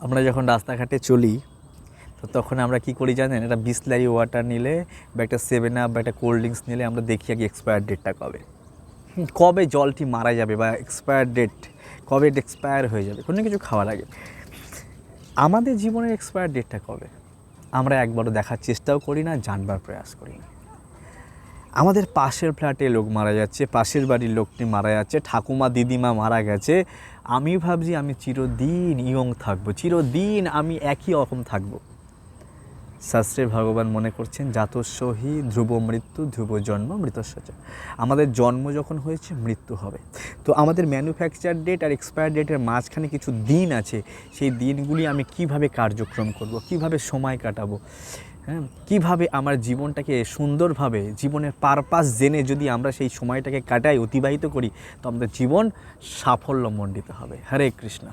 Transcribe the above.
আমরা যখন রাস্তাঘাটে চলি তো তখন আমরা কি করি জানেন, একটা বিসলারি ওয়াটার নিলে বা একটা 7 আপ বা একটা কোল্ড ড্রিঙ্কস নিলে আমরা দেখি আগে এক্সপায়ার ডেটটা কবে, কবে জলটি মারা যাবে বা এক্সপায়ার ডেট কবে এক্সপায়ার হয়ে যাবে কোনো কিছু খাওয়ার আগে। আমাদের জীবনের এক্সপায়ার ডেটটা কবে আমরা একবারও দেখার চেষ্টাও করি না, জানবার প্রয়াস করি না। আমাদের পাশের ফ্ল্যাটে লোক মারা যাচ্ছে, পাশের বাড়ির লোকটি মারা যাচ্ছে, ঠাকুমা দিদিমা মারা গেছে, আমি ভাবছি আমি চিরদিন ইয়ং থাকবো, চিরদিন আমি একই রকম থাকবো। শাস্ত্রে ভগবান মনে করছেন জাতস্যহি ধ্রুব মৃত্যু ধ্রুব জন্ম মৃতস্য। আমাদের জন্ম যখন হয়েছে মৃত্যু হবে। তো আমাদের ম্যানুফ্যাকচার ডেট আর এক্সপায়ার ডেটের মাঝখানে কিছু দিন আছে, সেই দিনগুলি আমি কিভাবে কার্যক্রম করব, কিভাবে সময় কাটাবো, হ্যাঁ, কীভাবে আমার জীবনটাকে সুন্দরভাবে জীবনের পারপাস জেনে যদি আমরা সেই সময়টাকে কাটাই, অতিবাহিত করি, তো আমাদের জীবন সাফল্যমণ্ডিত হবে। হরে কৃষ্ণ।